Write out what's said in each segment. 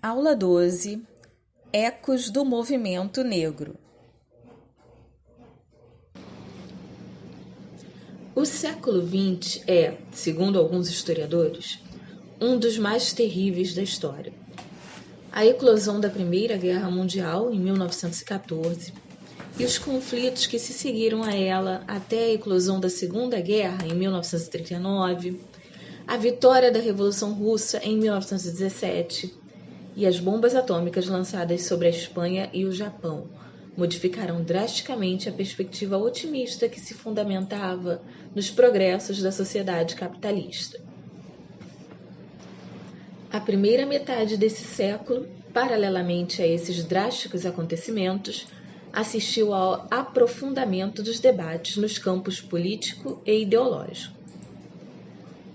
Aula 12. Ecos do movimento negro. O século XX é, segundo alguns historiadores, um dos mais terríveis da história. A eclosão da Primeira Guerra Mundial, em 1914, e os conflitos que se seguiram a ela até a eclosão da Segunda Guerra, em 1939, a vitória da Revolução Russa, em 1917, e as bombas atômicas lançadas sobre a Espanha e o Japão modificaram drasticamente a perspectiva otimista que se fundamentava nos progressos da sociedade capitalista. A primeira metade desse século, paralelamente a esses drásticos acontecimentos, assistiu ao aprofundamento dos debates nos campos político e ideológico.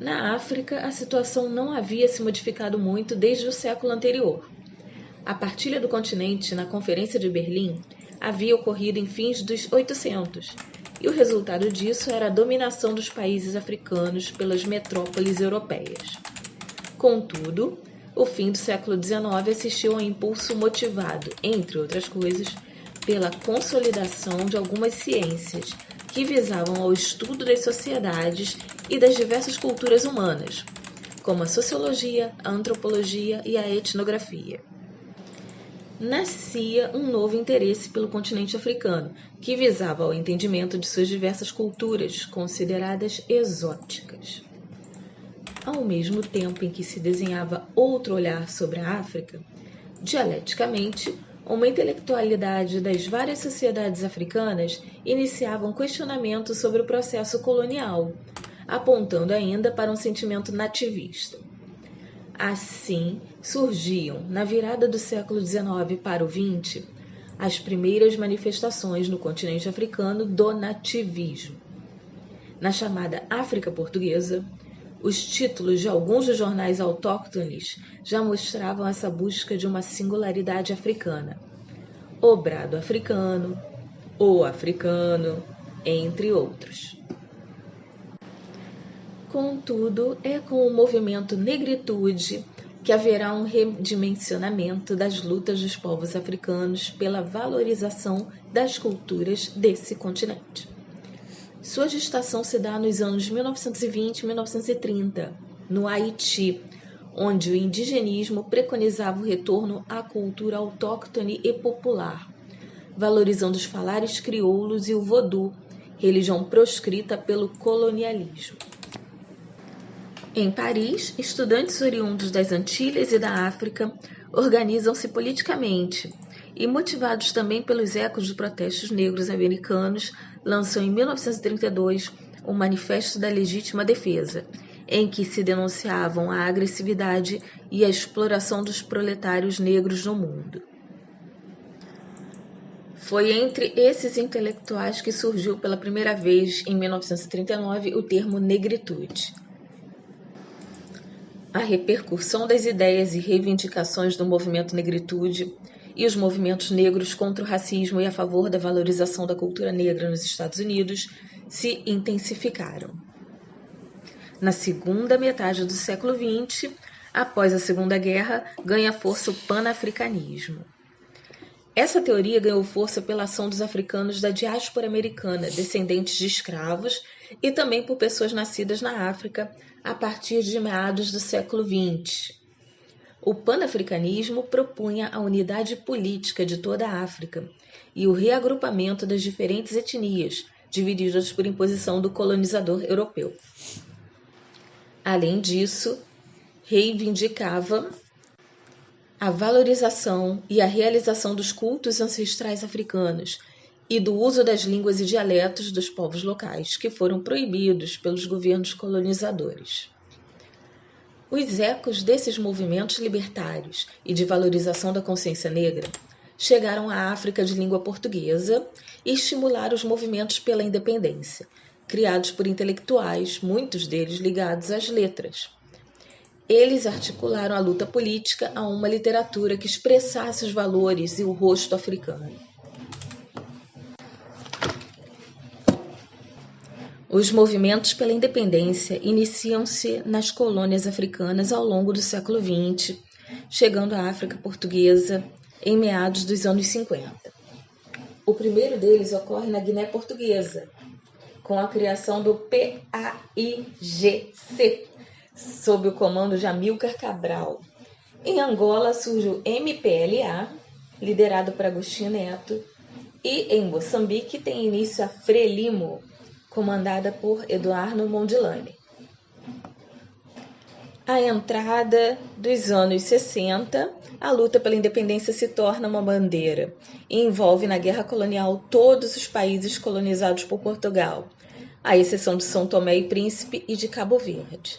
Na África, a situação não havia se modificado muito desde o século anterior. A partilha do continente na Conferência de Berlim havia ocorrido em fins dos 800, e o resultado disso era a dominação dos países africanos pelas metrópoles europeias. Contudo, o fim do século XIX assistiu a um impulso motivado, entre outras coisas, pela consolidação de algumas ciências que visavam ao estudo das sociedades e das diversas culturas humanas, como a sociologia, a antropologia e a etnografia. Nascia um novo interesse pelo continente africano, que visava ao entendimento de suas diversas culturas, consideradas exóticas. Ao mesmo tempo em que se desenhava outro olhar sobre a África, dialeticamente, uma intelectualidade das várias sociedades africanas iniciava um questionamento sobre o processo colonial, apontando ainda para um sentimento nativista. Assim, surgiam, na virada do século XIX para o XX, as primeiras manifestações no continente africano do nativismo. Na chamada África Portuguesa, os títulos de alguns dos jornais autóctones já mostravam essa busca de uma singularidade africana. O Brado Africano, O Africano, entre outros. Contudo, é com o movimento Negritude que haverá um redimensionamento das lutas dos povos africanos pela valorização das culturas desse continente. Sua gestação se dá nos anos 1920 e 1930, no Haiti, onde o indigenismo preconizava o retorno à cultura autóctone e popular, valorizando os falares crioulos e o vodú, religião proscrita pelo colonialismo. Em Paris, estudantes oriundos das Antilhas e da África organizam-se politicamente e, motivados também pelos ecos de protestos negros americanos, lançam em 1932 o Manifesto da Legítima Defesa, em que se denunciavam a agressividade e a exploração dos proletários negros no mundo. Foi entre esses intelectuais que surgiu pela primeira vez, em 1939, o termo negritude. A repercussão das ideias e reivindicações do movimento negritude e os movimentos negros contra o racismo e a favor da valorização da cultura negra nos Estados Unidos se intensificaram. Na segunda metade do século XX, após a Segunda Guerra, ganha força o panafricanismo. Essa teoria ganhou força pela ação dos africanos da diáspora americana, descendentes de escravos, e também por pessoas nascidas na África a partir de meados do século XX. O panafricanismo propunha a unidade política de toda a África e o reagrupamento das diferentes etnias, divididas por imposição do colonizador europeu. Além disso, reivindicava a valorização e a realização dos cultos ancestrais africanos e do uso das línguas e dialetos dos povos locais, que foram proibidos pelos governos colonizadores. Os ecos desses movimentos libertários e de valorização da consciência negra chegaram à África de língua portuguesa e estimularam os movimentos pela independência, criados por intelectuais, muitos deles ligados às letras. Eles articularam a luta política a uma literatura que expressasse os valores e o rosto africano. Os movimentos pela independência iniciam-se nas colônias africanas ao longo do século XX, chegando à África Portuguesa em meados dos anos 50. O primeiro deles ocorre na Guiné Portuguesa, com a criação do PAIGC, sob o comando de Amílcar Cabral. Em Angola surge o MPLA, liderado por Agostinho Neto, e em Moçambique tem início a Frelimo, comandada por Eduardo Mondlane. À entrada dos anos 60, a luta pela independência se torna uma bandeira e envolve na guerra colonial todos os países colonizados por Portugal, à exceção de São Tomé e Príncipe e de Cabo Verde.